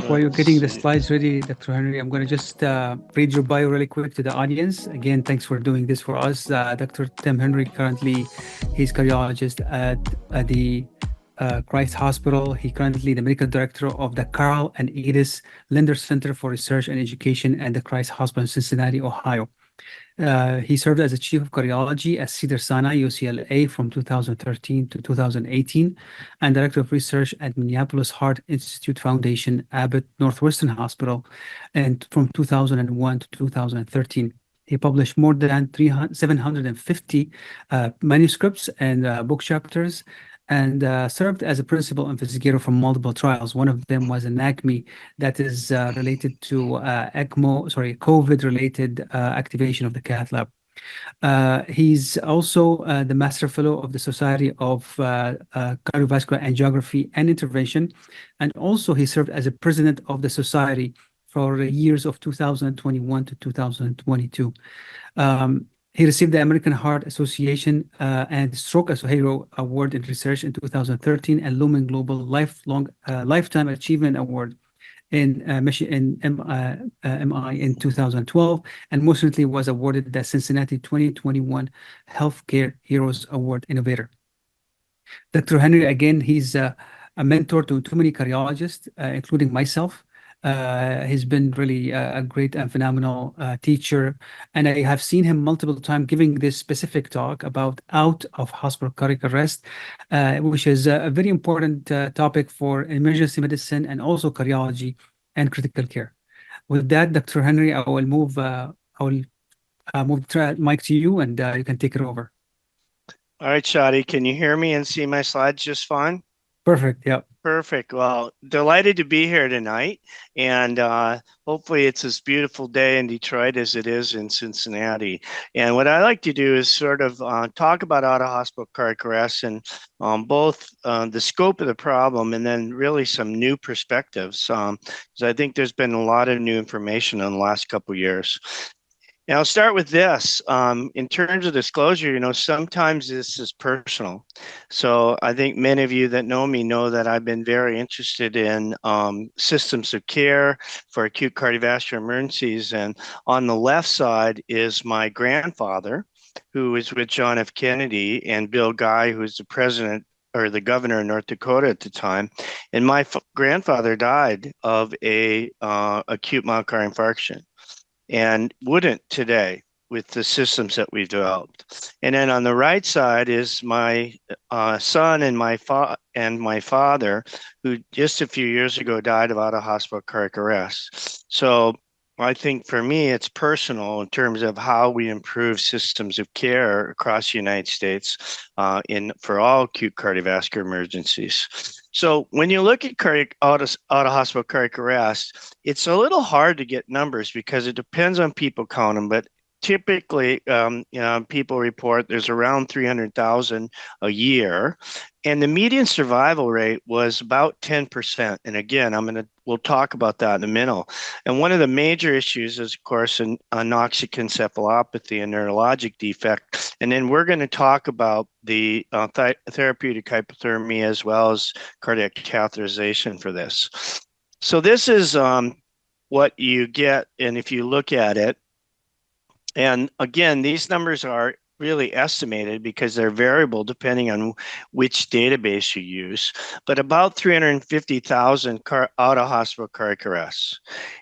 While you're Let's getting the see. slides ready, Dr. Henry, I'm going to just read your bio really quick to the audience. Again, thanks for doing this for us. Dr. Tim Henry, currently, he's cardiologist at the Christ Hospital. He currently the medical director of the Carl and Edith Linder Center for Research and Education at the Christ Hospital in Cincinnati, Ohio. He served as a chief of cardiology at Cedars-Sinai, UCLA from 2013 to 2018, and director of research at Minneapolis Heart Institute Foundation, Abbott Northwestern Hospital, and from 2001 to 2013. He published more than 750 manuscripts and book chapters, and served as a principal investigator for multiple trials. One of them was an ACME that is related to COVID-related activation of the cath lab. He's also the Master Fellow of the Society of Cardiovascular Angiography and Intervention, and also he served as a president of the society for the years of 2021 to 2022. He received the American Heart Association and Stroke Hero Award in Research in 2013 and Lumen Global Lifetime Achievement Award in MI in 2012, and most recently was awarded the Cincinnati 2021 Healthcare Heroes Award Innovator. Dr. Henry, again, he's a mentor to too many cardiologists, including myself. He's been really a great and phenomenal teacher, and I have seen him multiple times giving this specific talk about out of hospital cardiac arrest, which is a very important topic for emergency medicine and also cardiology and critical care. With that, Dr. Henry, I will move the mic to you, and you can take it over. All right, Chadi, can you hear me and see my slides just fine? Perfect. Yeah. Perfect. Well, delighted to be here tonight, and hopefully it's as beautiful day in Detroit as it is in Cincinnati. And what I like to do is sort of talk about out-of-hospital cardiac arrest and both the scope of the problem and then really some new perspectives, because I think there's been a lot of new information in the last couple of years. And I'll start with this. In terms of disclosure, sometimes this is personal. So I think many of you that know me know that I've been very interested in systems of care for acute cardiovascular emergencies. And on the left side is my grandfather, who was with John F. Kennedy, and Bill Guy, who was the president or the governor of North Dakota at the time. And my grandfather died of a acute myocardial infarction, and wouldn't today with the systems that we've developed. And then on the right side is my son and my father, who just a few years ago died of out-of-hospital cardiac arrest. So I think for me, it's personal in terms of how we improve systems of care across the United States for all acute cardiovascular emergencies. So when you look at out-of-hospital cardiac arrest, it's a little hard to get numbers because it depends on people counting, but typically, people report there's around 300,000 a year, and the median survival rate was about 10%. And again, we'll talk about that in a minute. And one of the major issues is, of course, anoxic encephalopathy and neurologic defect. And then we're going to talk about the therapeutic hypothermia as well as cardiac catheterization for this. So this is what you get, and if you look at it, and again, these numbers are really estimated because they're variable depending on which database you use, but about 350,000 out-of-hospital cardiac arrests,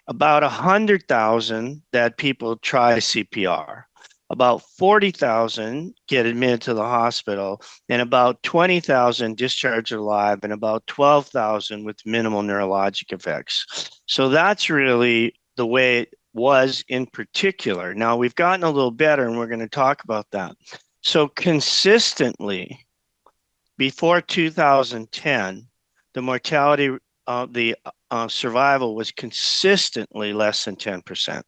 about 100,000 that people try CPR, about 40,000 get admitted to the hospital, and about 20,000 discharged alive, and about 12,000 with minimal neurologic effects. So that's really the way it was in particular. Now we've gotten a little better, and we're going to talk about that. So consistently, before 2010, the mortality, the survival was consistently less than 10%.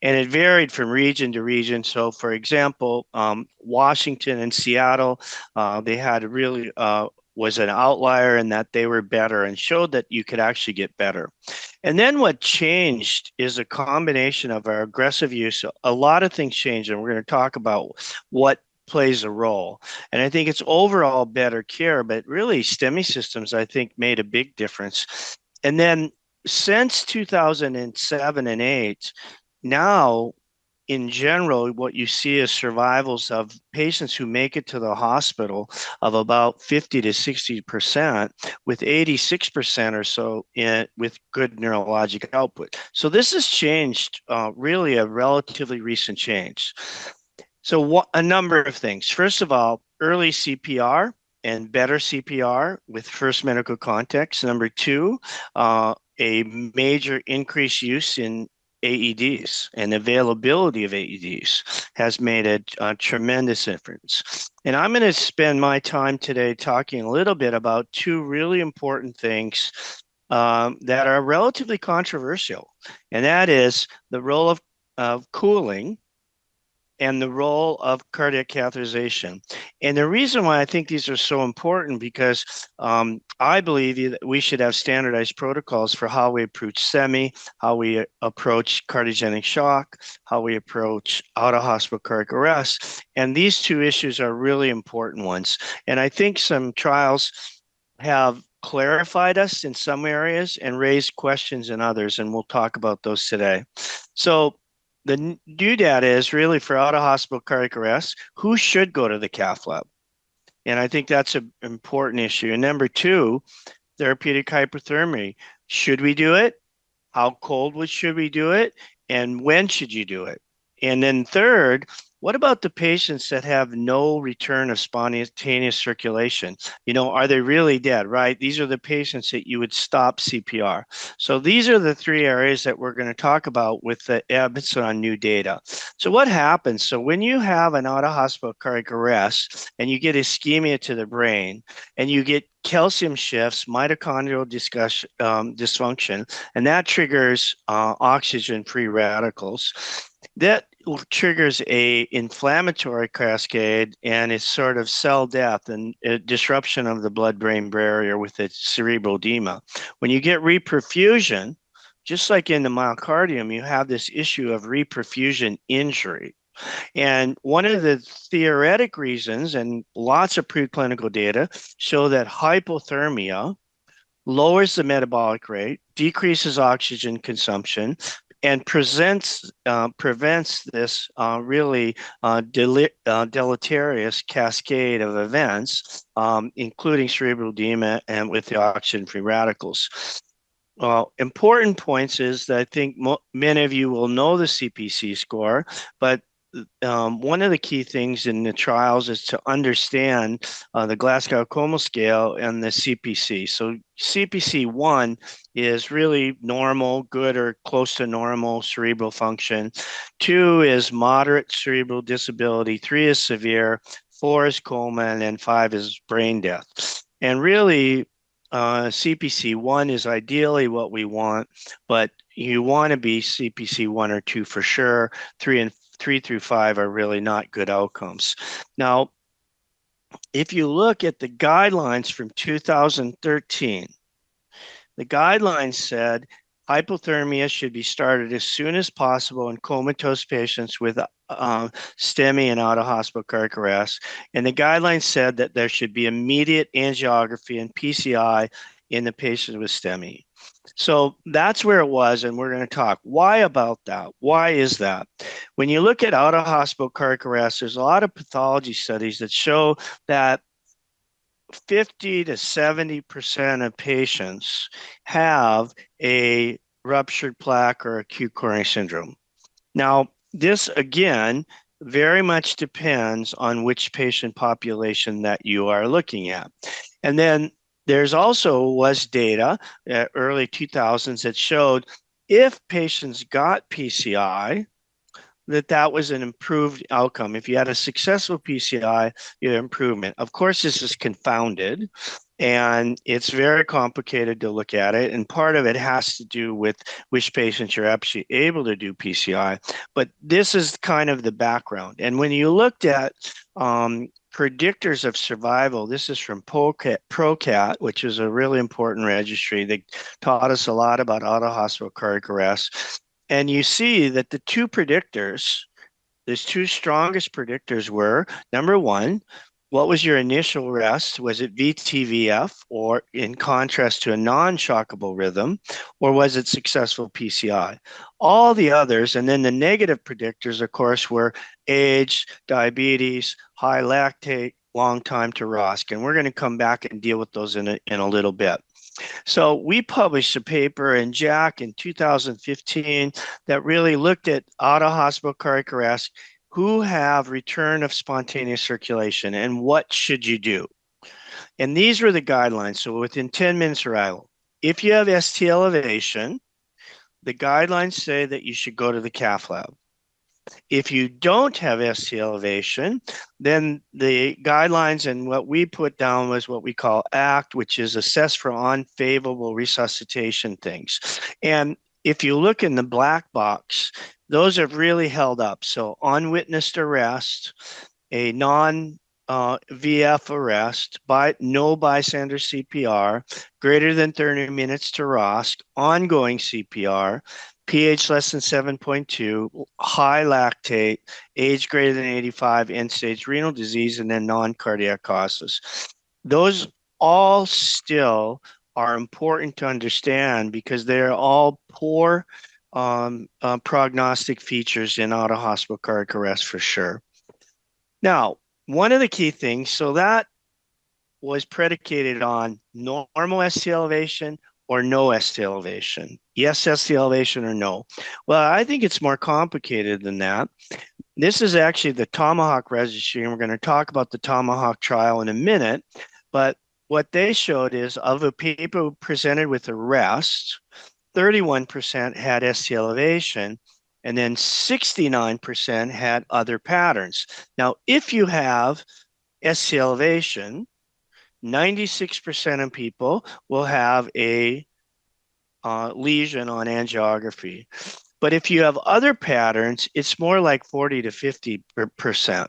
And it varied from region to region. So for example, Washington and Seattle, they had really was an outlier in that they were better and showed that you could actually get better. And then what changed is a combination of our aggressive use. A lot of things changed, and we're going to talk about what plays a role. And I think it's overall better care, but really STEMI systems, I think, made a big difference. And then since 2007 and 8, now in general, what you see is survivals of patients who make it to the hospital of about 50 to 60%, with 86% or so with good neurologic output. So this has changed, really a relatively recent change. So a number of things. First of all, early CPR and better CPR with first medical context. Number two, a major increased use in AEDs and availability of AEDs has made a tremendous difference. And I'm going to spend my time today talking a little bit about two really important things that are relatively controversial, and that is the role of cooling and the role of cardiac catheterization. And the reason why I think these are so important, because I believe that we should have standardized protocols for how we approach STEMI, how we approach cardiogenic shock, how we approach out-of-hospital cardiac arrest. And these two issues are really important ones. And I think some trials have clarified us in some areas and raised questions in others, and we'll talk about those today. So the new data is really for out-of-hospital cardiac arrest, who should go to the cath lab? And I think that's an important issue. And number two, therapeutic hyperthermia. Should we do it? How cold should we do it? And when should you do it? And then third, what about the patients that have no return of spontaneous circulation? Are they really dead, right? These are the patients that you would stop CPR. So these are the three areas that we're going to talk about with the evidence on new data. So what happens? So when you have an out-of-hospital cardiac arrest and you get ischemia to the brain and you get calcium shifts, mitochondrial dysfunction, and that triggers oxygen-free radicals. That triggers a inflammatory cascade, and it's sort of cell death and a disruption of the blood-brain barrier with its cerebral edema. When you get reperfusion, just like in the myocardium, you have this issue of reperfusion injury. And one of the theoretic reasons, and lots of preclinical data, show that hypothermia lowers the metabolic rate, decreases oxygen consumption, and prevents this really deleterious cascade of events, including cerebral edema and with the oxygen-free radicals. Important points is that I think many of you will know the CPC score, but one of the key things in the trials is to understand the Glasgow Coma scale and the CPC. So CPC 1 is really normal, good, or close to normal cerebral function. 2 is moderate cerebral disability. 3 is severe. 4 is coma, and then 5 is brain death. And really, CPC 1 is ideally what we want, but you want to be CPC 1 or 2 for sure. 3 through 5 are really not good outcomes. Now, if you look at the guidelines from 2013, the guidelines said hypothermia should be started as soon as possible in comatose patients with STEMI and out-of-hospital cardiac arrest. And the guidelines said that there should be immediate angiography and PCI in the patient with STEMI. So that's where it was, and we're going to talk. Why about that? Why is that? When you look at out-of-hospital cardiac arrest, there's a lot of pathology studies that show that 50 to 70% of patients have a ruptured plaque or acute coronary syndrome. Now, this, again, very much depends on which patient population that you are looking at. And then there's also was data early 2000s that showed if patients got PCI, that was an improved outcome. If you had a successful PCI, you had improvement. Of course, this is confounded, and it's very complicated to look at it. And part of it has to do with which patients you're actually able to do PCI. But this is kind of the background. And when you looked at predictors of survival, this is from ProCat, which is a really important registry that taught us a lot about out-of-hospital cardiac arrest. And you see that the 2 strongest predictors were, number 1, What was your initial rest? Was it VTVF, or in contrast to a non-shockable rhythm, or was it successful PCI? All the others, and then the negative predictors, of course, were age, diabetes, high lactate, long time to ROSC. And we're going to come back and deal with those in a little bit. So we published a paper in JACC in 2015 that really looked at out-of-hospital cardiac arrest who have return of spontaneous circulation and what should you do. And these were the guidelines. So within 10 minutes arrival, if you have ST elevation, the guidelines say that you should go to the cath lab. If you don't have ST elevation, then the guidelines and what we put down was what we call ACT, which is assess for unfavorable resuscitation things. And if you look in the black box, those have really held up. So unwitnessed arrest, a non VF arrest, no bystander CPR, greater than 30 minutes to ROSC, ongoing CPR, pH less than 7.2, high lactate, age greater than 85, end-stage renal disease, and then non-cardiac causes. Those all still are important to understand because they're all poor prognostic features in out-of-hospital cardiac arrest for sure. Now, one of the key things, so that was predicated on normal ST elevation or no ST elevation. Yes, ST elevation or no. Well, I think it's more complicated than that. This is actually the Tomahawk registry, and we're going to talk about the Tomahawk trial in a minute. But what they showed is of a paper presented with arrest, 31% had ST elevation, and then 69% had other patterns. Now, if you have ST elevation, 96% of people will have a lesion on angiography. But if you have other patterns, it's more like 40 to 50%.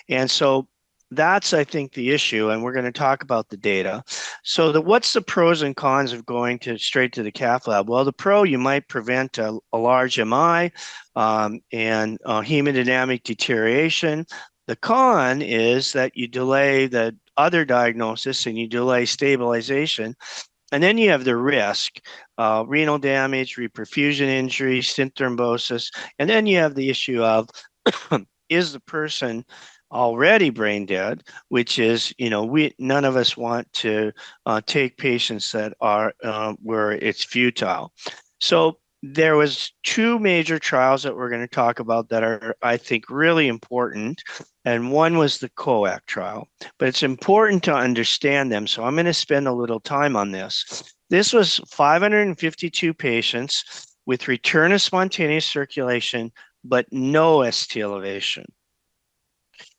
And so that's, I think, the issue, and we're going to talk about the data. So what's the pros and cons of going straight to the cath lab? Well, the pro, you might prevent a large MI and hemodynamic deterioration. The con is that you delay the other diagnosis and you delay stabilization. And then you have the risk, renal damage, reperfusion injury, stent thrombosis. And then you have the issue of, is the person already brain dead, which is, none of us want to take patients that are where it's futile. So there was two major trials that we're going to talk about that are, I think, really important. And one was the COAC trial, but it's important to understand them. So I'm going to spend a little time on this. This was 552 patients with return of spontaneous circulation, but no ST elevation.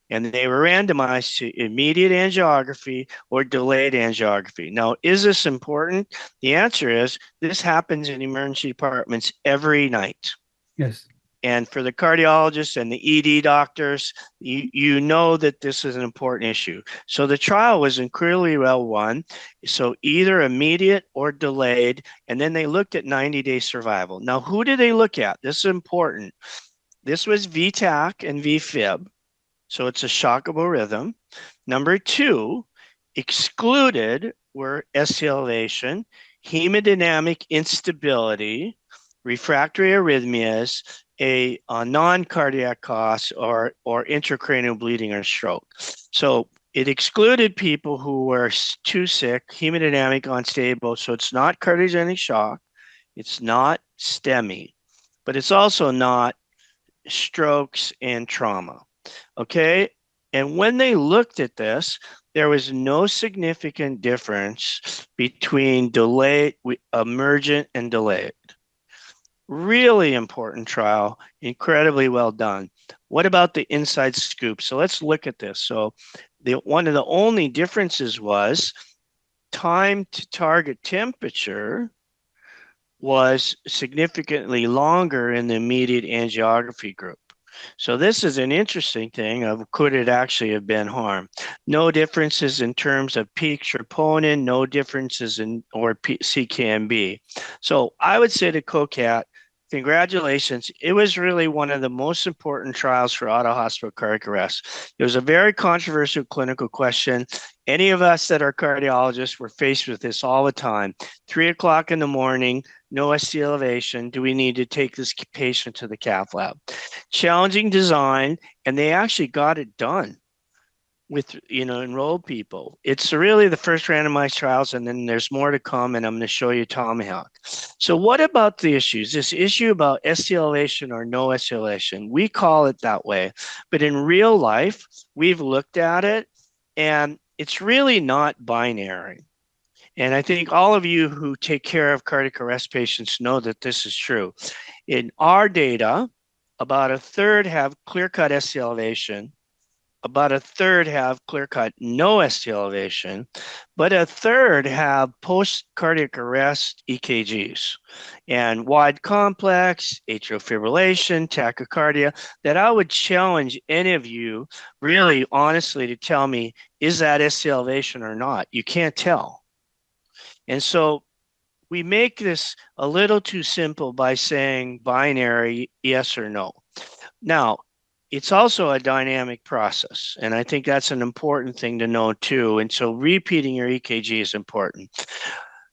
And they were randomized to immediate angiography or delayed angiography. Now, is this important? The answer is this happens in emergency departments every night. Yes. And for the cardiologists and the ED doctors, you know that this is an important issue. So the trial was incredibly well run. So either immediate or delayed. And then they looked at 90-day survival. Now, who did they look at? This is important. This was VTAC and VFib. So it's a shockable rhythm. Number two, excluded were ST elevation, hemodynamic instability, refractory arrhythmias, a non-cardiac cause, or intracranial bleeding or stroke. So it excluded people who were too sick, hemodynamic unstable. So it's not cardiogenic shock. It's not STEMI, but it's also not strokes and trauma. Okay. And when they looked at this, there was no significant difference between delayed, emergent, and delayed. Really important trial, incredibly well done. What about the inside scoop? So let's look at this. So one of the only differences was time to target temperature was significantly longer in the immediate angiography group. So this is an interesting thing of could it actually have been harm? No differences in terms of peak troponin, no differences in CKMB. So I would say to COCAT, Congratulations. It was really one of the most important trials for out-of-hospital cardiac arrest. It was a very controversial clinical question. Any of us that are cardiologists were faced with this all the time. 3 o'clock in the morning, no ST elevation. Do we need to take this patient to the cath lab? Challenging design, and they actually got it done with enrolled people. It's really the first randomized trials, and then there's more to come, and I'm going to show you Tomahawk. So what about the issues? This issue about ST elevation or no ST elevation, we call it that way, but in real life, we've looked at it, and it's really not binary. And I think all of you who take care of cardiac arrest patients know that this is true. In our data, about a third have clear-cut ST elevation, about a third have clear-cut no ST elevation, but a third have post-cardiac arrest EKGs and wide complex, atrial fibrillation, tachycardia, that I would challenge any of you really honestly to tell me, is that ST elevation or not? You can't tell. And so we make this a little too simple by saying binary, yes or no. Now, it's also a dynamic process, and I think that's an important thing to know too. And so repeating your EKG is important.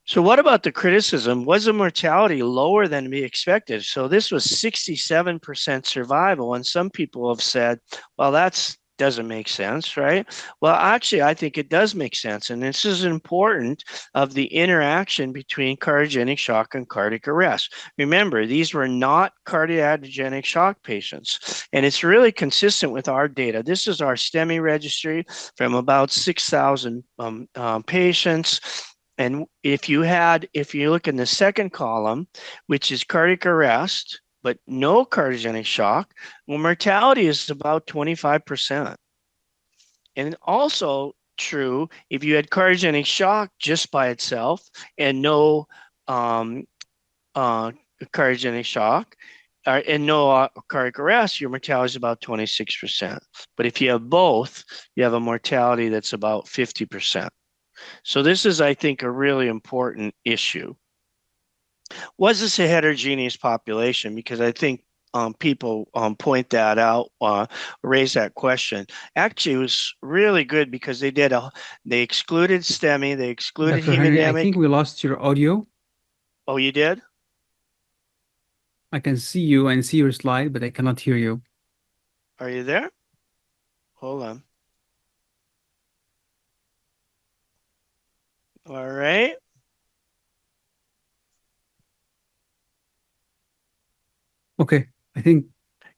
So what about the criticism? Was the mortality lower than we expected? So this was 67% survival, and some people have said, well, that's doesn't make sense, right? Well, actually, I think it does make sense. And this is important of the interaction between cardiogenic shock and cardiac arrest. Remember, these were not cardiogenic shock patients. And it's really consistent with our data. This is our STEMI registry from about 6,000 patients. And if you look in the second column, which is cardiac arrest, but no cardiogenic shock, well, mortality is about 25%. And also true, if you had cardiogenic shock just by itself and no cardiogenic shock and no cardiac arrest, your mortality is about 26%. But if you have both, you have a mortality that's about 50%. So this is, I think, a really important issue. Was this a heterogeneous population? Because I think people point that out, raise that question. Actually, it was really good because they excluded STEMI, they excluded Dr. Henry, I hemodynamic. think we lost your audio. Oh, you did? I can see you and see your slide, but I cannot hear you. Are you there? Hold on. All right. Okay, I think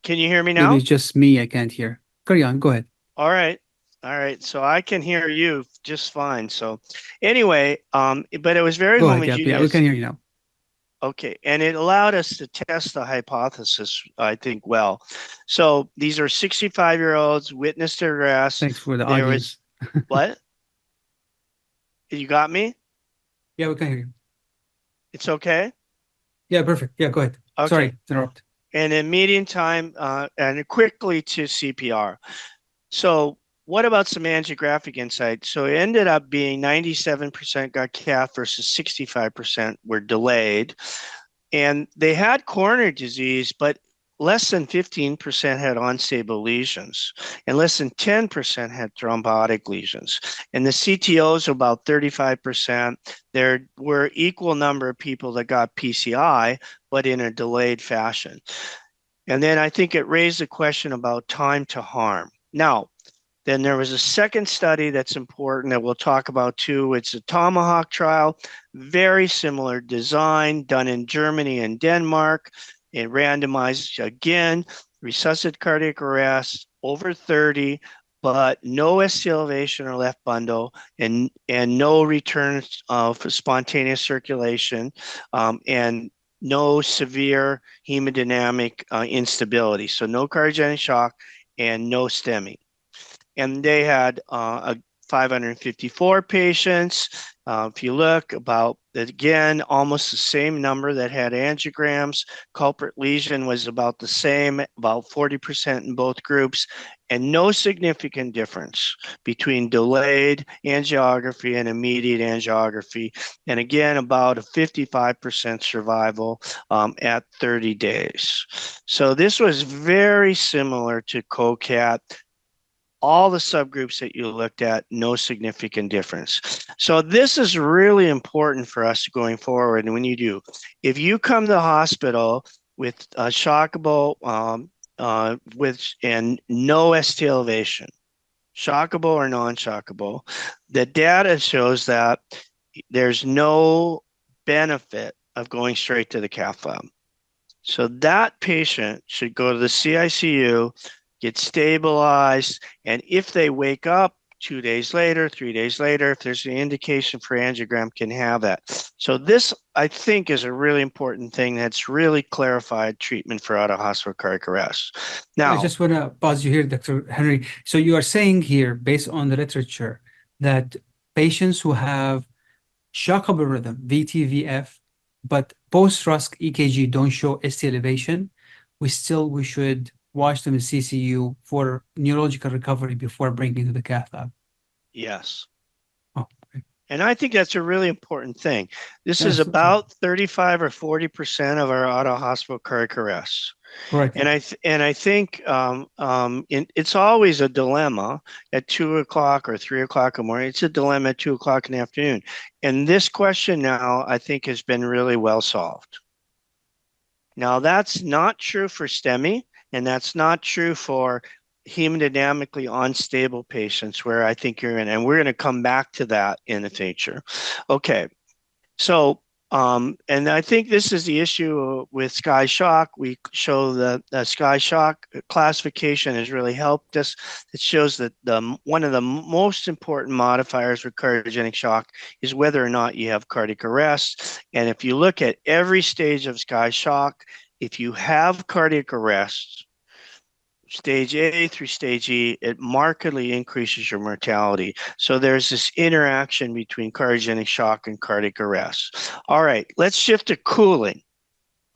Can you hear me now? maybe it's just me I can't hear. Carry on, go ahead. All right. All right. So I can hear you just fine. So anyway, but it was very Go ahead, homogeneous. yeah, we can hear you now. Okay, and it allowed us to test the hypothesis, I think, well. So these are 65-year-olds, witnessed arrest. Thanks for the There audience. was what? You got me? Yeah, we can hear you. It's okay? Yeah, perfect. Yeah, go ahead. Okay. Sorry, interrupt. And in median time, and quickly to CPR. So what about some angiographic insight? So it ended up being 97% got cath versus 65% were delayed. And they had coronary disease, but less than 15% had unstable lesions, and less than 10% had thrombotic lesions. And the CTOs about 35%. There were equal number of people that got PCI, but in a delayed fashion. And then I think it raised the question about time to harm. Now, then there was a second study that's important that we'll talk about too. It's a Tomahawk trial, very similar design, done in Germany and Denmark. It randomized again, resuscitated cardiac arrest over 30, but no ST elevation or left bundle, and no return of spontaneous circulation, and no severe hemodynamic instability. So no cardiogenic shock and no STEMI. And they had 554 patients. If you look, about, again, almost the same number that had angiograms. Culprit lesion was about the same, about 40% in both groups, and no significant difference between delayed angiography and immediate angiography. And again, about a 55% survival at 30 days. So this was very similar to COCAT. All the subgroups that you looked at, no significant difference. So this is really important for us going forward. And when you do, if you come to the hospital with a shockable and no ST elevation, shockable or non-shockable, the data shows that there's no benefit of going straight to the cath lab. So that patient should go to the CICU, get stabilized, and if they wake up 2 days later, 3 days later, if there's an indication for angiogram, can have that. So this, I think, is a really important thing that's really clarified treatment for out-of-hospital cardiac arrest. Now, I just want to pause you here, Dr. Henry. So you are saying here, based on the literature, that patients who have shockable rhythm, VT-VF, but post-RUSC EKG don't show ST elevation, we should watch them in CCU for neurological recovery before bringing to the cath lab. yes. Oh, okay. And I think that's a really important thing. This Yes, is about 35 or 40% of our out-of-hospital cardiac arrests. correct. And I think it's always a dilemma at 2 o'clock or 3 o'clock in the morning. It's a dilemma at 2 o'clock in the afternoon. And this question now, I think, has been really well solved. Now, that's not true for STEMI, and that's not true for hemodynamically unstable patients, where I think you're in, and we're going to come back to that in the future. Okay, so and I think this is the issue with Sky Shock. We show that the Sky Shock classification has really helped us. It shows that one of the most important modifiers for cardiogenic shock is whether or not you have cardiac arrest. And if you look at every stage of Sky Shock, if you have cardiac arrest, stage A through stage E, it markedly increases your mortality. So there's this interaction between cardiogenic shock and cardiac arrest. All right, let's shift to cooling.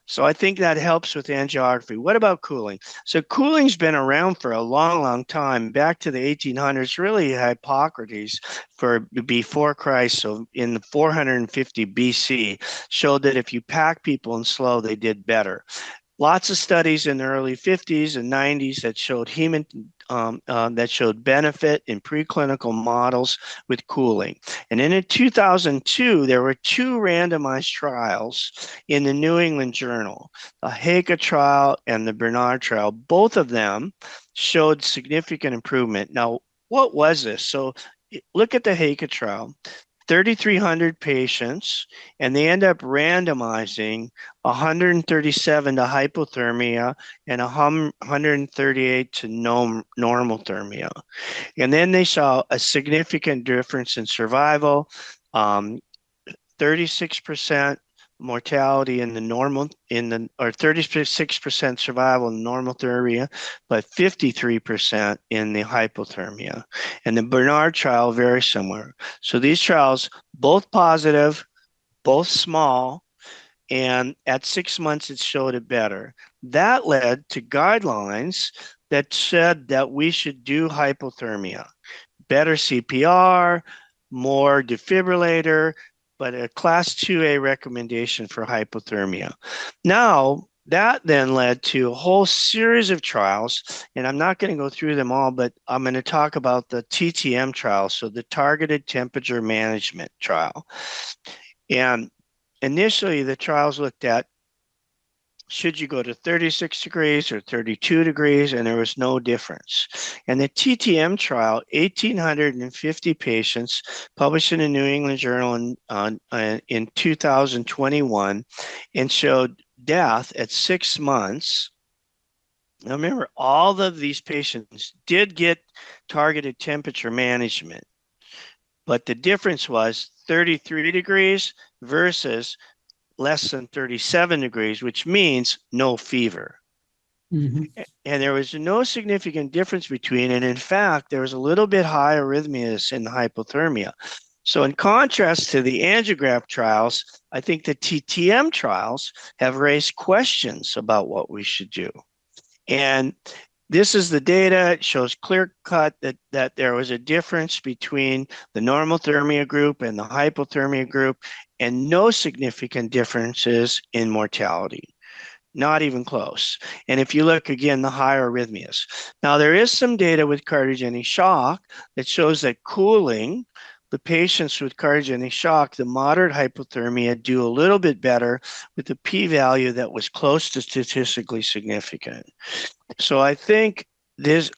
So I think that helps with angiography. What about cooling? So cooling's been around for a long, long time, back to the 1800s, really Hippocrates for before Christ. So in the 450 BC showed that if you pack people in slow, they did better. Lots of studies in the early 50s and 90s that showed that showed benefit in preclinical models with cooling. And then in 2002, there were 2 randomized trials in the New England Journal, the Haika trial and the Bernard trial. Both of them showed significant improvement. Now, what was this? So look at the Haika trial. 3,300 patients, and they end up randomizing 137 to hypothermia and 138 to normal thermia. And then they saw a significant difference in survival, 36% mortality in the normal, or 36% survival in normal thermia, but 53% in the hypothermia. And the Bernard trial, very similar. So these trials, both positive, both small, and at 6 months, it showed it better. That led to guidelines that said that we should do hypothermia, better CPR, more defibrillator, but a class 2A recommendation for hypothermia. Now, that then led to a whole series of trials, and I'm not going to go through them all, but I'm going to talk about the TTM trial, so the Targeted Temperature Management trial. And initially, the trials looked at, should you go to 36 degrees or 32 degrees, and there was no difference. And the TTM trial, 1,850 patients, published in the New England Journal in 2021, and showed death at 6 months. Now remember, all of these patients did get targeted temperature management, but the difference was 33 degrees versus less than 37 degrees, which means no fever. Mhm. And there was no significant difference between, and in fact, there was a little bit high arrhythmias in the hypothermia. So in contrast to the angiograph trials, I think the TTM trials have raised questions about what we should do. And this is the data. It shows clear cut that there was a difference between the normothermia group and the hypothermia group, and no significant differences in mortality. Not even close. And if you look again, the higher arrhythmias. Now, there is some data with cardiogenic shock that shows that cooling the patients with cardiogenic shock, the moderate hypothermia, do a little bit better with a p-value that was close to statistically significant. So I think this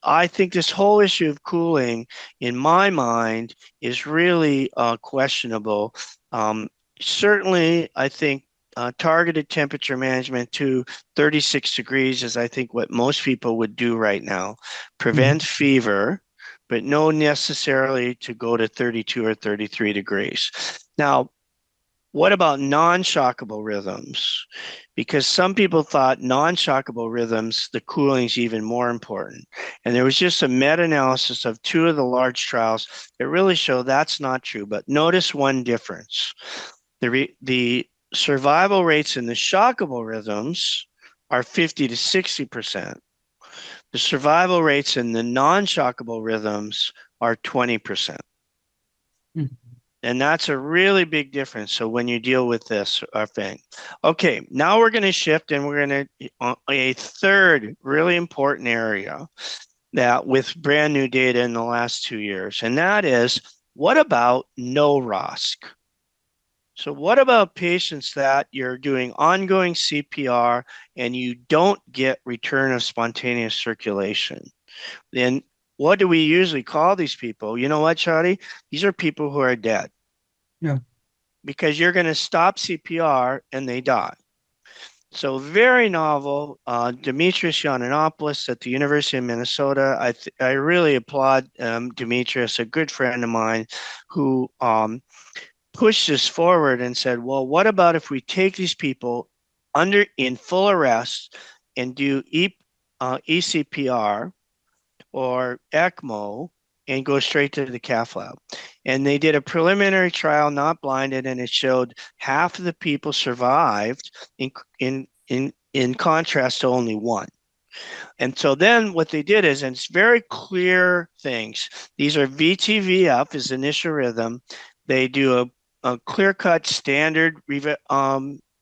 whole issue of cooling, in my mind, is really questionable. Um, Certainly, I think targeted temperature management to 36 degrees is, I think, what most people would do right now. Prevent Mhm. fever, but no necessarily to go to 32 or 33 degrees. Now, what about non-shockable rhythms? Because some people thought non-shockable rhythms, the cooling is even more important. And there was just a meta-analysis of two of the large trials that really show that's not true. But notice one difference. The survival rates in the shockable rhythms are 50 to 60%. The survival rates in the non-shockable rhythms are 20%. Mhm. And that's a really big difference. So when you deal with this thing, okay, now we're going to shift and we're going to a third really important area that with brand new data in the last 2 years, and that is what about no ROSC? So what about patients that you're doing ongoing CPR and you don't get return of spontaneous circulation? Then what do we usually call these people? You know what, Chadi? These are people who are dead Yeah. because you're going to stop CPR and they die. So very novel. Demetrius Yiannopoulos at the University of Minnesota. I really applaud Demetrius, a good friend of mine, who pushed this forward and said, well, what about if we take these people in full arrest and do ECPR or ECMO and go straight to the cath lab. And they did a preliminary trial, not blinded, and it showed half of the people survived in contrast to only one. And so then what they did is, and it's very clear things. These are VTVF is initial rhythm. They do a clear-cut standard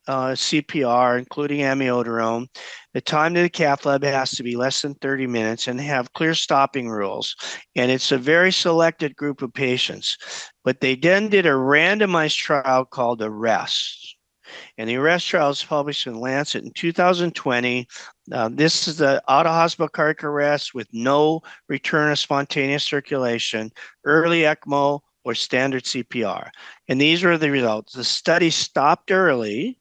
CPR, including amiodarone. The time to the cath lab has to be less than 30 minutes and have clear stopping rules. And it's a very selected group of patients. But they then did a randomized trial called ARREST. And the ARREST trial was published in Lancet in 2020. This is the out-of-hospital cardiac arrest with no return of spontaneous circulation, early ECMO, or standard CPR. And these were the results. The study stopped early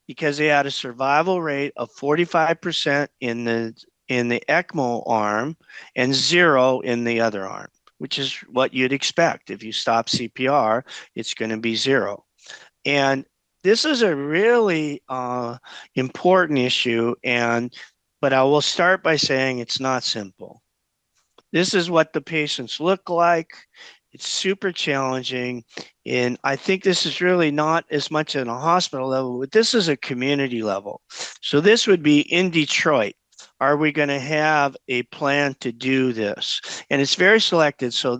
because they had a survival rate of 45% in the ECMO arm and 0 in the other arm, which is what you'd expect. If you stop CPR, it's going to be 0. And this is a really important issue, but I will start by saying it's not simple. This is what the patients look like. It's super challenging. And I think this is really not as much at a hospital level, but this is a community level. So this would be in Detroit. Are we going to have a plan to do this? And it's very selected. So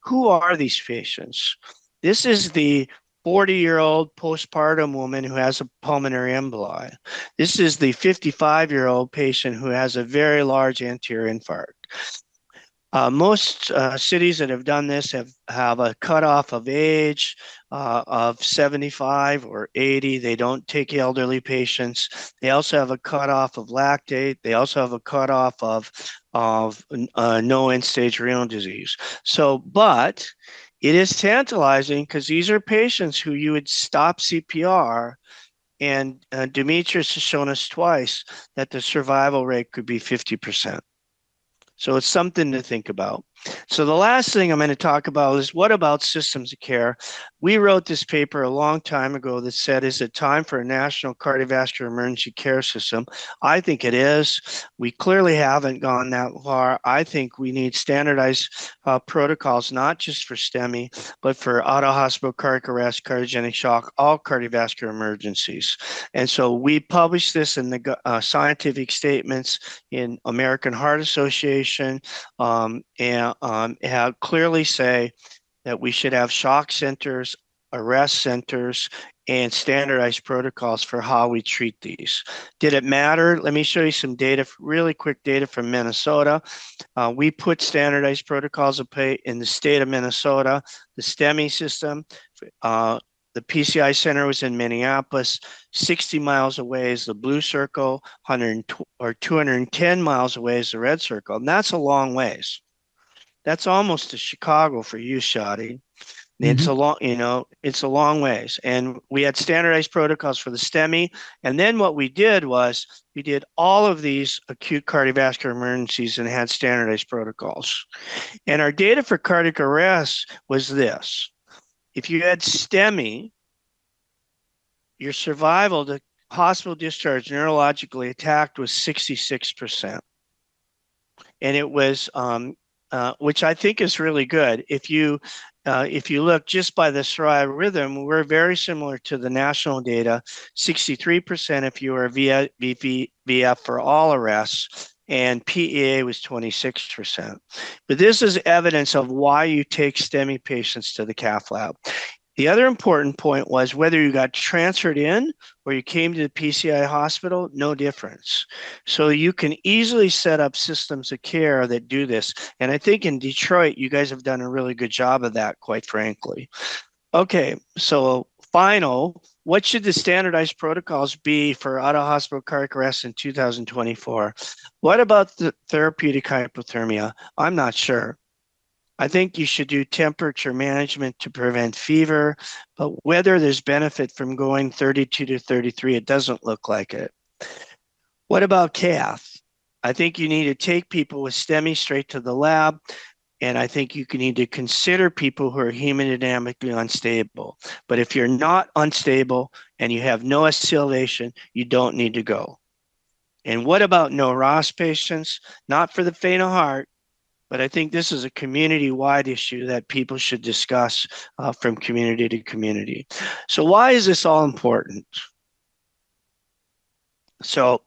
who are these patients? This is the 40-year-old postpartum woman who has a pulmonary emboli. This is the 55-year-old patient who has a very large anterior infarct. Most cities that have done this have a cutoff of age of 75 or 80. They don't take elderly patients. They also have a cutoff of lactate. They also have a cutoff of no end-stage renal disease. So, but it is tantalizing because these are patients who you would stop CPR, and Demetrius has shown us twice that the survival rate could be 50%. So it's something to think about. So the last thing I'm going to talk about is what about systems of care? We wrote this paper a long time ago that said, is it time for a national cardiovascular emergency care system? I think it is. We clearly haven't gone that far. I think we need standardized protocols, not just for STEMI, but for out-of-hospital cardiac arrest, cardiogenic shock, all cardiovascular emergencies. And so we published this in the scientific statements in American Heart Association, and clearly say that we should have shock centers, arrest centers, and standardized protocols for how we treat these. Did it matter? Let me show you some data, really quick data from Minnesota. We put standardized protocols in the state of Minnesota. The STEMI system, the PCI center was in Minneapolis. 60 miles away is the blue circle, 210 miles away is the red circle. And that's a long ways. That's almost to Chicago for you, Chadi. It's a long, it's a long ways. And we had standardized protocols for the STEMI. And then what we did was we did all of these acute cardiovascular emergencies and had standardized protocols. And our data for cardiac arrest was this. If you had STEMI, your survival to hospital discharge neurologically attacked was 66%. And it was, which I think is really good. If you look just by the SRI rhythm, we're very similar to the national data, 63% if you were VF for all arrests, and PEA was 26%. But this is evidence of why you take STEMI patients to the cath lab. The other important point was whether you got transferred in or you came to the PCI hospital, no difference. So you can easily set up systems of care that do this. And I think in Detroit, you guys have done a really good job of that, quite frankly. Okay, so what should the standardized protocols be for out-of-hospital cardiac arrest in 2024? What about the therapeutic hypothermia? I'm not sure. I think you should do temperature management to prevent fever, but whether there's benefit from going 32 to 33, it doesn't look like it. What about cath? I think you need to take people with STEMI straight to the lab, and I think you need to consider people who are hemodynamically unstable. But if you're not unstable and you have no ST elevation, you don't need to go. And what about no ROS patients? Not for the faint of heart, but I think this is a community-wide issue that people should discuss from community to community. So why is this all important? So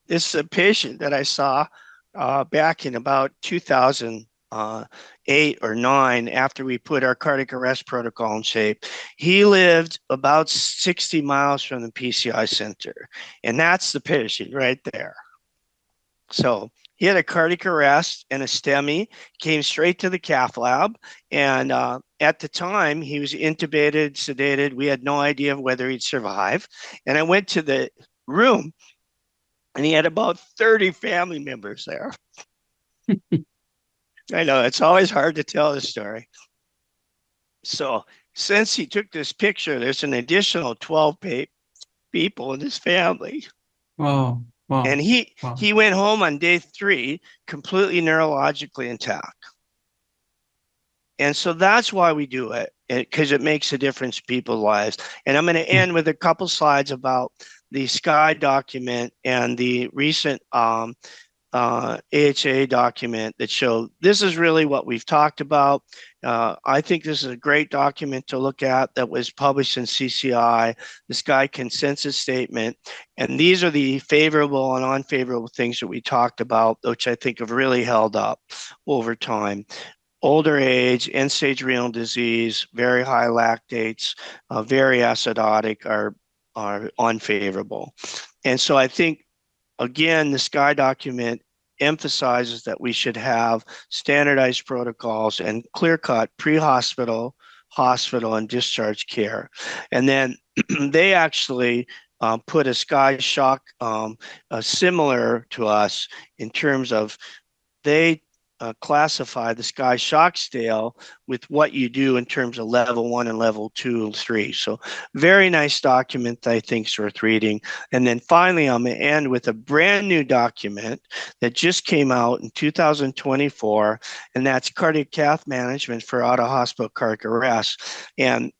this is a patient that I saw back in about 2008 or 9 after we put our cardiac arrest protocol in shape. He lived about 60 miles from the PCI center, and that's the patient right there. So he had a cardiac arrest and a STEMI, came straight to the cath lab. And at the time, he was intubated, sedated. We had no idea whether he'd survive. And I went to the room, and he had about 30 family members there. I know, it's always hard to tell the story. So since he took this picture, there's an additional 12 people in his family. Wow. Wow. And he went home on day 3 completely neurologically intact. And so that's why we do it, because it makes a difference in people's lives. And I'm going to end with a couple slides about the SKY document and the recent AHA document that show this is really what we've talked about. I think this is a great document to look at that was published in CCI, the SKY consensus statement. And these are the favorable and unfavorable things that we talked about, which I think have really held up over time. Older age, end-stage renal disease, very high lactates, very acidotic are unfavorable. And so I think, again, the SKY document emphasizes that we should have standardized protocols and clear-cut pre-hospital, hospital, and discharge care. And then they actually put a SKY shock similar to us in terms of they classify the sky shock scale with what you do in terms of level 1 and level 2 and 3. So very nice document that I think is worth reading. And then finally, I'm going to end with a brand new document that just came out in 2024, and that's cardiac cath management for out-of-hospital cardiac arrest. And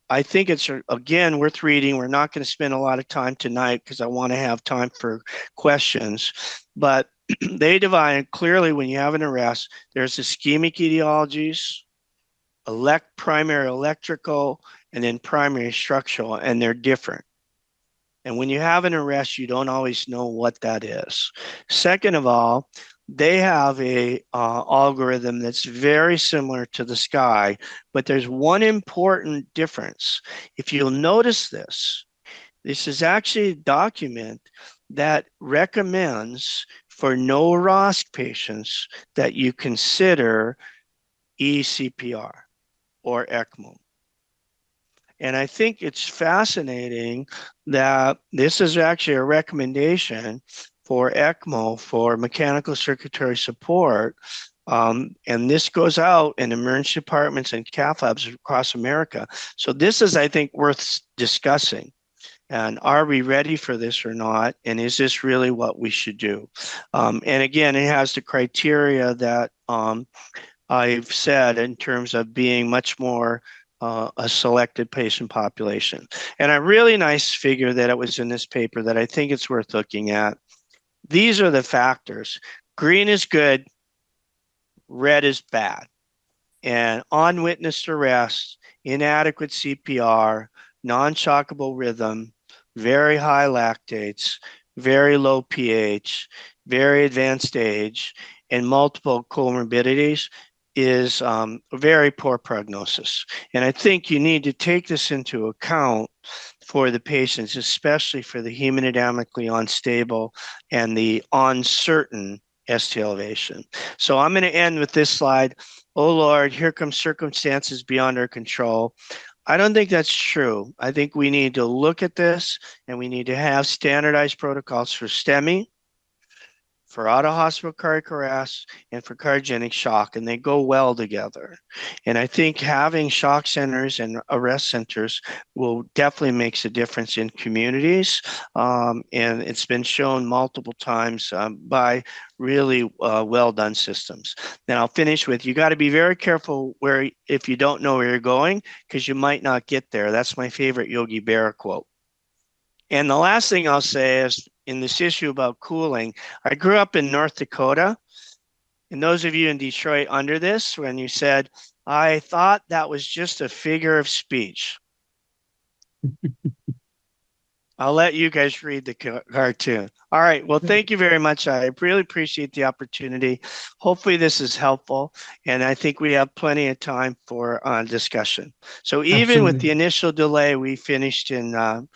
I think it's, again, worth reading. We're not going to spend a lot of time tonight because I want to have time for questions. But they divide clearly when you have an arrest, there's ischemic etiologies, primary electrical, and then primary structural, and they're different. And when you have an arrest, you don't always know what that is. Second of all, they have a algorithm that's very similar to the sky, but there's one important difference. If you'll notice this is actually a document that recommends for no ROSC patients that you consider eCPR or ECMO. And I think it's fascinating that this is actually a recommendation for ECMO for mechanical circulatory support. And this goes out in emergency departments and cath labs across America. So this is, I think, worth discussing. And are we ready for this or not? And is this really what we should do? And again, it has the criteria that I've said in terms of being much more a selected patient population. And a really nice figure that it was in this paper that I think it's worth looking at. These are the factors. Green is good, red is bad. And unwitnessed arrest, inadequate CPR, non-shockable rhythm, very high lactates, very low pH, very advanced age, and multiple comorbidities is a very poor prognosis. And I think you need to take this into account for the patients, especially for the hemodynamically unstable and the uncertain ST elevation. So I'm going to end with this slide. Oh Lord, here come circumstances beyond our control. I don't think that's true. I think we need to look at this and we need to have standardized protocols for STEMI, for out-of-hospital cardiac arrest, and for cardiogenic shock, and they go well together. And I think having shock centers and arrest centers will definitely makes a difference in communities. And it's been shown multiple times by really well-done systems. Now I'll finish with, you got to be very careful if you don't know where you're going, because you might not get there. That's my favorite Yogi Berra quote. And the last thing I'll say is, in this issue about cooling, I grew up in North Dakota. And those of you in Detroit under this, when you said, I thought that was just a figure of speech. I'll let you guys read the cartoon. All right. Well, thank you very much. I really appreciate the opportunity. Hopefully this is helpful. And I think we have plenty of time for discussion. So even Absolutely. with the initial delay, we finished in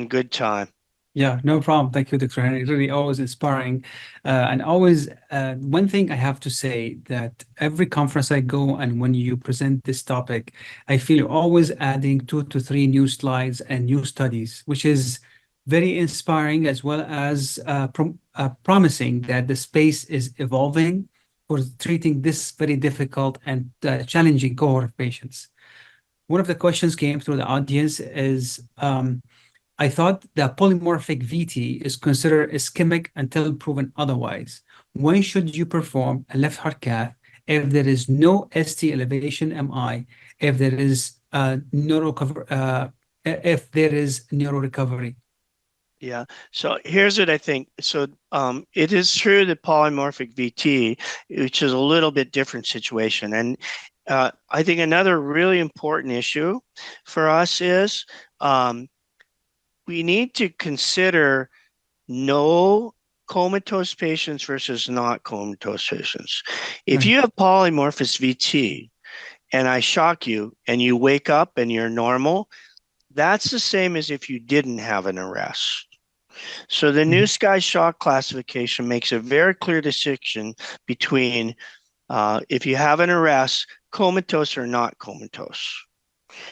good time. Yeah, no problem. Thank you, Dr. Henry. Really always inspiring. And always, one thing I have to say that every conference I go and when you present this topic, I feel you're always adding 2 to 3 new slides and new studies, which is very inspiring as well as promising that the space is evolving for treating this very difficult and challenging cohort of patients. One of the questions came through the audience is, I thought the polymorphic VT is considered ischemic until proven otherwise. When should you perform a left heart cath if there is no ST elevation MI, if there is neuro recovery? Yeah. So here's what I think. So it is true that polymorphic VT, which is a little bit different situation. And I think another really important issue for us is we need to consider no comatose patients versus not comatose patients. If Right. you have polymorphous VT and I shock you and you wake up and you're normal, that's the same as if you didn't have an arrest. So the new Sky Shock classification makes a very clear distinction between if you have an arrest, comatose or not comatose.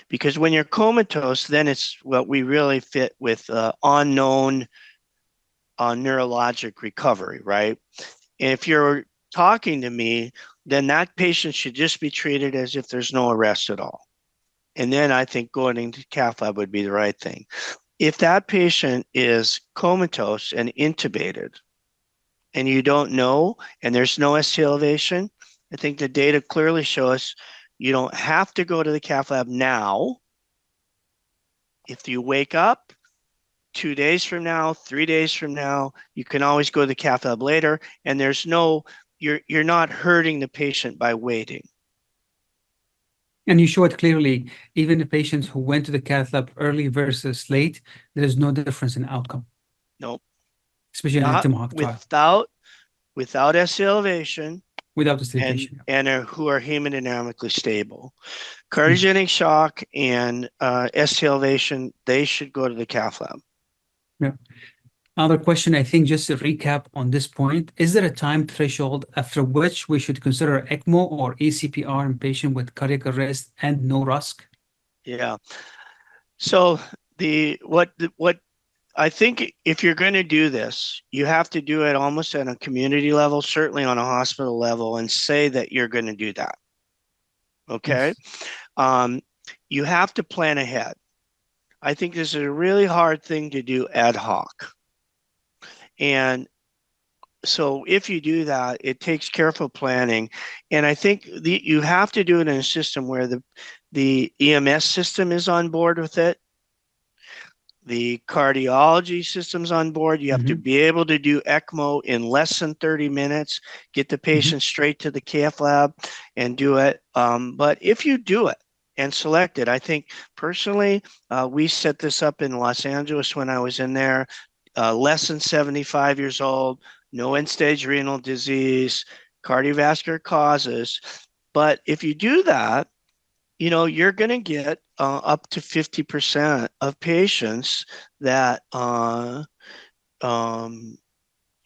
Because when you're comatose, then it's what we really fit with unknown neurologic recovery, right? And if you're talking to me then that patient should just be treated as if there's no arrest at all. And then I think going into cath lab would be the right thing. If that patient is comatose and intubated and you don't know, and there's no ST elevation, I think the data clearly show us you don't have to go to the cath lab now. If you wake up 2 days from now, 3 days from now, you can always go to the cath lab later, and there's no, you're not hurting the patient by waiting. And you show it clearly, even the patients who went to the cath lab early versus late, there is no difference in outcome, Nope. especially in the Not Tomahawk trial, without ST elevation without the sedation. and who are hemodynamically stable. Mm. Cardiogenic shock and ST elevation, they should go to the cath lab. Yeah. Another question, I think, just to recap on this point, is there a time threshold after which we should consider ECMO or ACPR in patient with cardiac arrest and no RUSC? Yeah. So what I think if you're going to do this, you have to do it almost at a community level, certainly on a hospital level, and say that you're going to do that. Okay. Yes. You have to plan ahead. I think this is a really hard thing to do ad hoc. And so if you do that, it takes careful planning. And I think you have to do it in a system where the EMS system is on board with it. The cardiology system's on board. You have to be able to do ECMO in less than 30 minutes, get the patient straight to the cath lab and do it. But if you do it and select it, I think personally, we set this up in Los Angeles when I was in there, less than 75 years old, no end-stage renal disease, cardiovascular causes. But if you do that, you're going to get up to 50% of patients that are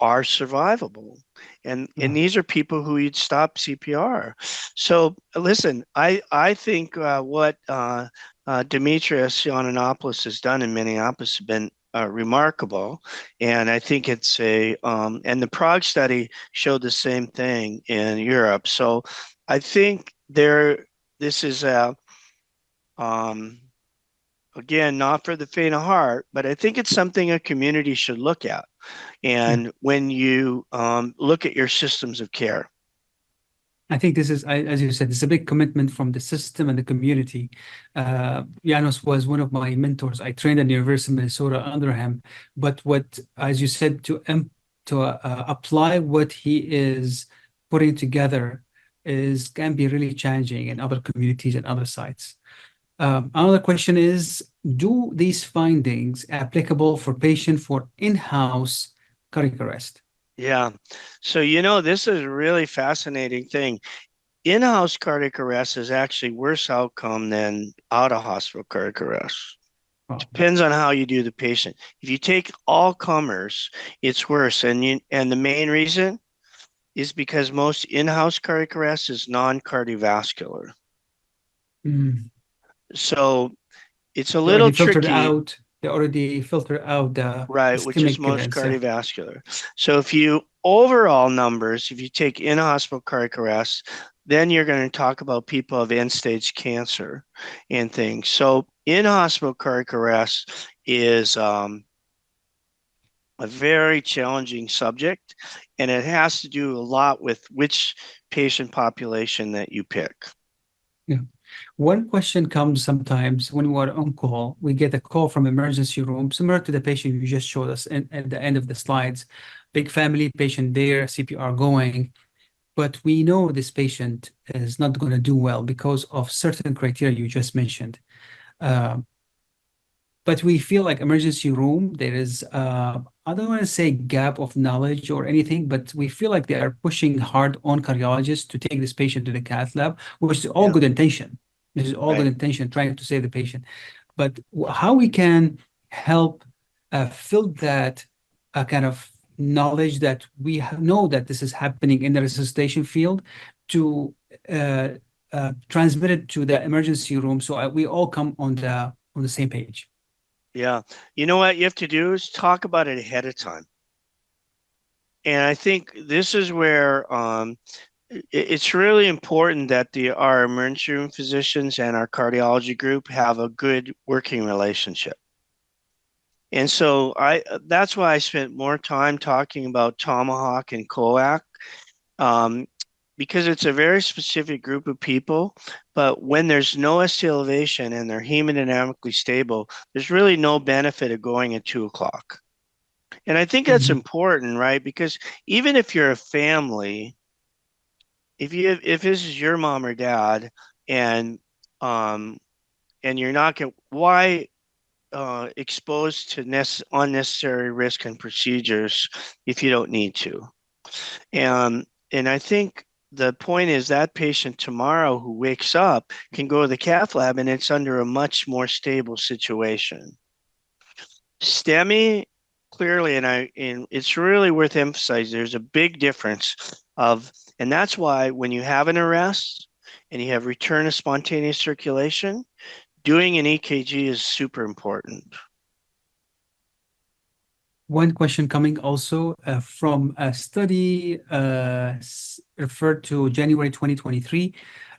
survivable. And these are people who you'd stop CPR. So listen, I think what Demetrius Yiannopoulos has done in Minneapolis has been remarkable. And I think it's and the Prague study showed the same thing in Europe. So I think this is again, not for the faint of heart, but I think it's something a community should look at. And when you look at your systems of care. I think this is, as you said, it's a big commitment from the system and the community. Janos was one of my mentors. I trained at the University of Minnesota under him. But as you said, to apply what he is putting together can be really challenging in other communities and other sites. Another question is, do these findings applicable for patient for in-house cardiac arrest? Yeah. So, this is a really fascinating thing. In-house cardiac arrest is actually worse outcome than out-of-hospital cardiac arrest. Oh. Depends on how you do the patient. If you take all comers, it's worse. And the main reason is because most in-house cardiac arrest is non-cardiovascular. So it's a little tricky. They already filtered out the right, which is most cardiovascular. So if you overall numbers, if you take in-hospital cardiac arrest, then you're going to talk about people of end-stage cancer and things. So in-hospital cardiac arrest is a very challenging subject, and it has to do a lot with which patient population that you pick. Yeah. One question comes sometimes when we're on call, we get a call from emergency room, similar to the patient you just showed us at the end of the slides. Big family, patient there, CPR going, but we know this patient is not going to do well because of certain criteria you just mentioned. But we feel like emergency room, there is, I don't want to say gap of knowledge or anything, but we feel like they are pushing hard on cardiologists to take this patient to the cath lab, which is all good intention. This is all good intention, trying to save the patient. But how we can help fill that kind of knowledge that we know that this is happening in the resuscitation field to transmit it to the emergency room, so we all come on the same page. Yeah. You know what you have to do is talk about it ahead of time. And I think this is where it's really important that our emergency room physicians and our cardiology group have a good working relationship. And so that's why I spent more time talking about Tomahawk and Coac, um, because it's a very specific group of people. But when there's no ST elevation and they're hemodynamically stable, there's really no benefit of going at 2 o'clock. And I think that's Mhm. important, right? Because even if you're a family, if this is your mom or dad, and um, and you're not going, why exposed to unnecessary risk and procedures if you don't need to? And I think the point is that patient tomorrow who wakes up can go to the cath lab and it's under a much more stable situation. STEMI, clearly, and it's really worth emphasizing, there's a big difference of, and that's why when you have an arrest and you have return of spontaneous circulation, doing an EKG is super important. One question coming also from a study referred to January 2023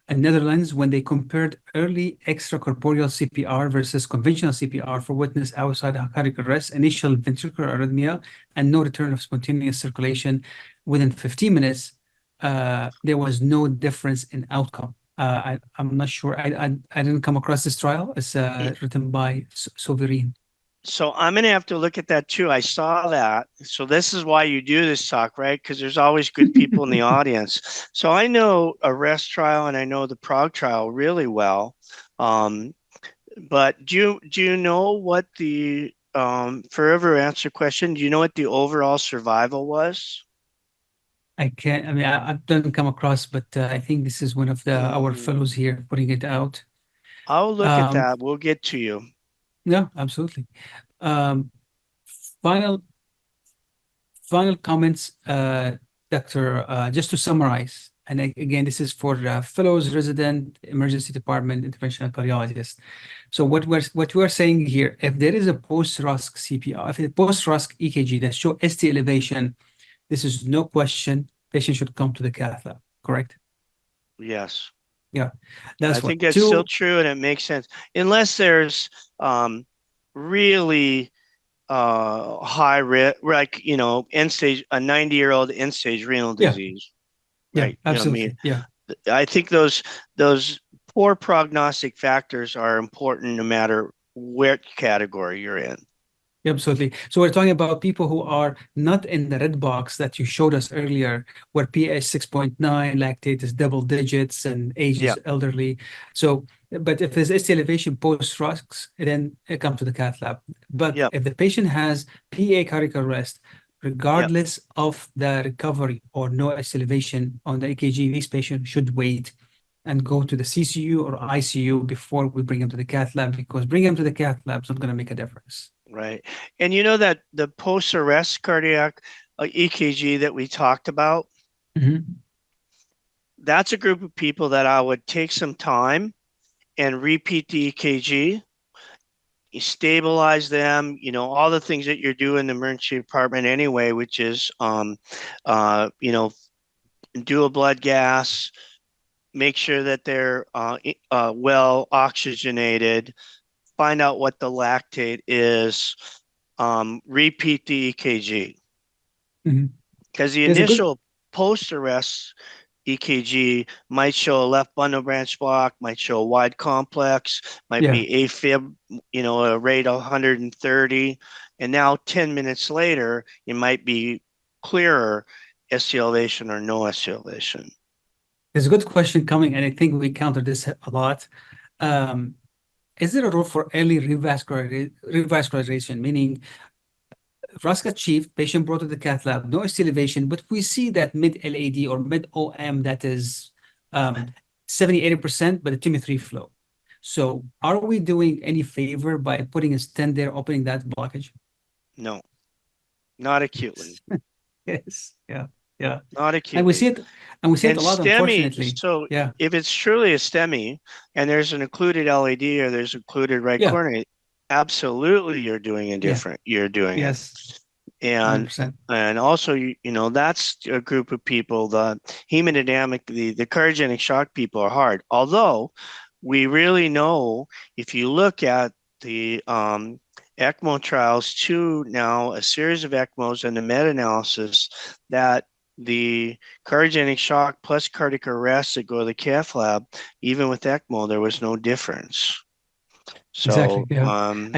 in Netherlands when they compared early extracorporeal CPR versus conventional CPR for witness outside cardiac arrest, initial ventricular arrhythmia, and no return of spontaneous circulation within 15 minutes. There was no difference in outcome. I'm not sure. I didn't come across this trial. It's written by Sovereign. So I'm going to have to look at that too. I saw that. So this is why you do this talk, right? Because there's always good people in the audience. So I know arrest trial and I know the Prague trial really well. Um, but do you know what the forever answer question? Do you know what the overall survival was? I can't, I mean, I didn't come across, but I think this is one of our Mm, fellows here putting it out. I'll look at Um, that. We'll get to you. yeah, absolutely. Um, final, final comments, Doctor, just to summarize, and again, this is for fellows, resident, emergency department, interventional cardiologist. So what we're saying here, if there is a post-RUSC CPR, if a post-RUSC EKG that show ST elevation, this is no question, patient should come to the cath lab, correct? Yes. Yeah, I that's one. think that's still Two, true and it makes sense. Unless there's really high risk, like, end stage, a 90-year-old end stage renal yeah, disease, yeah, right? I mean, absolutely. Yeah. I think those poor prognostic factors are important no matter what category you're in. Yeah, absolutely. So we're talking about people who are not in the red box that you showed us earlier, where pH 6.9, lactate is double digits, and age Yeah, is elderly. So, but if there's ST elevation post-RUX, then it comes to the cath lab. But yeah, if the patient has PA cardiac arrest, yeah, regardless of the recovery or no ST elevation on the EKG, these patients should wait and go to the CCU or ICU before we bring them to the cath lab, because bringing them to the cath lab is not going to make a difference. right. And you know that the post-arrest cardiac EKG that we talked about, Mhm. that's a group of people that I would take some time and repeat the EKG. You stabilize them, all the things that you're doing in the emergency department anyway, which is, do a blood gas, make sure that they're well oxygenated, find out what the lactate is, repeat the EKG. Mhm. Because the There's a good, initial post arrest EKG might show a left bundle branch block, might show a wide complex, might yeah. be AFib, a rate of 130. And now 10 minutes later, it might be clearer ST elevation or no ST elevation. There's a good question coming, and I think we counter this a lot. Um, is there a role for early revascularization, meaning RASC achieved, patient brought to the cath lab, no ST elevation, but we see that mid LAD or mid OM that is 70, 80%, but the TIMI-3 flow. So are we doing any favor by putting a stent there, opening that blockage? No, not acutely. Yes. Yeah. Yeah. Not And we acutely. see it, and we see it And a lot, STEMI, unfortunately. so Yeah. if it's truly a STEMI and there's an occluded LAD or there's occluded right Yeah. coronary, absolutely you're doing a Yeah. different, you're doing it. Yes. And 100%. also, that's a group of people, the hemodynamic, the cardiogenic shock people are hard. Although we really know, if you look at the ECMO trials too, now a series of ECMOs and the meta-analysis, that the cardiogenic shock plus cardiac arrest that go to the cath lab, even with ECMO, there was no difference. Exactly. So, Yeah.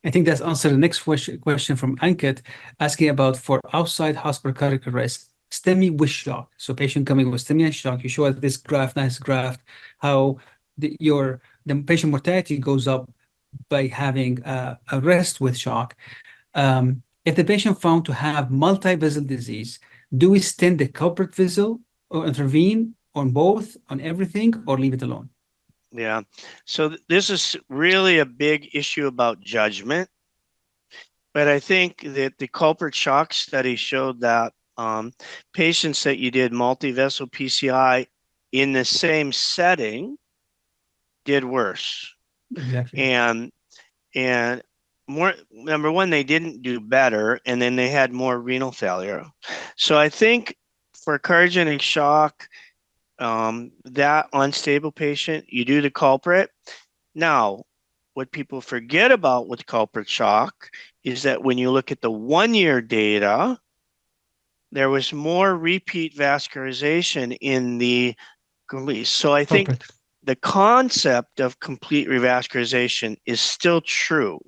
I think that's answered the next question from Ankit, asking about for outside hospital cardiac arrest, STEMI with shock. So patient coming with STEMI and shock, you show us this graph, nice graph, how the patient mortality goes up by having arrest with shock. If the patient found to have multi-vessel disease, do we stent the culprit vessel or intervene on both, on everything, or leave it alone? Yeah. So this is really a big issue about judgment. But I think that the culprit shock study showed that patients that you did multi-vessel PCI in the same setting did worse. Exactly. And more, number one, they didn't do better, and then they had more renal failure. So I think for cardiogenic shock, that unstable patient, you do the culprit. Now, what people forget about with culprit shock is that when you look at the 1-year data, there was more repeat vascularization in the complete. So I think the concept of complete revascularization is still true.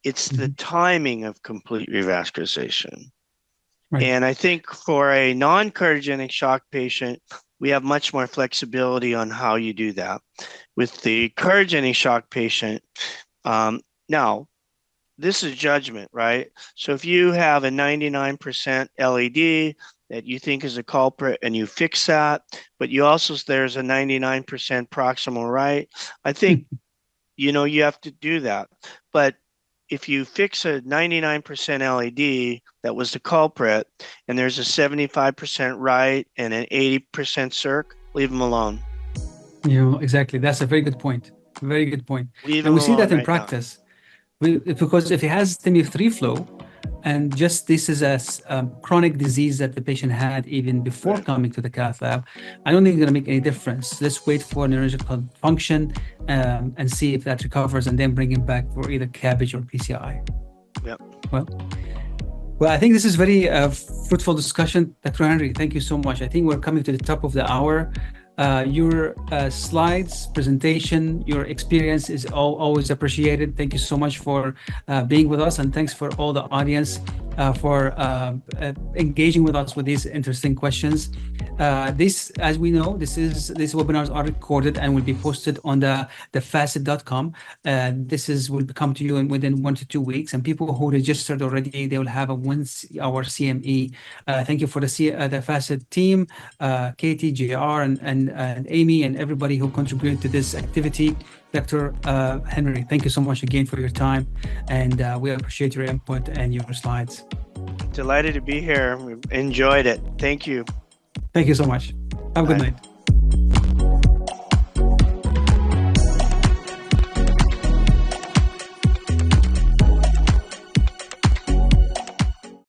It's the timing of complete revascularization. Right. And I think for a non-cardiogenic shock patient, we have much more flexibility on how you do that. With the cardiogenic shock patient, now, this is judgment, right? So if you have a 99% LED that you think is a culprit and you fix that, but you also, there's a 99% proximal right, I think, you have to do that. But if you fix a 99% LED that was the culprit, and there's a 75% right and an 80% circ, leave them alone. Exactly. That's a very good point. Very good point. Leave And them we see alone that in right now. practice. Because if he has STEMI 3 flow, and just this is a chronic disease that the patient had even before coming to the cath lab, I don't think it's going to make any difference. Let's wait for neurological function and see if that recovers, and then bring him back for either CABG or PCI. Yep. Well, I think this is very fruitful discussion, Dr. Henry. Thank you so much. I think we're coming to the top of the hour. Your slides, presentation, your experience is always appreciated. Thank you so much for being with us, and thanks for all the audience for engaging with us with these interesting questions. This, as we know, these webinars are recorded and will be posted on the facet.com. This will come to you within 1 to 2 weeks, and people who registered already, they will have a 1-hour CME. Thank you for the facet team, Katie, JR, and Amy, and everybody who contributed to this activity. Dr. Henry, thank you so much again for your time, and we appreciate your input and your slides. Delighted to be here. We enjoyed it. Thank you. Thank you so much. Have a good night.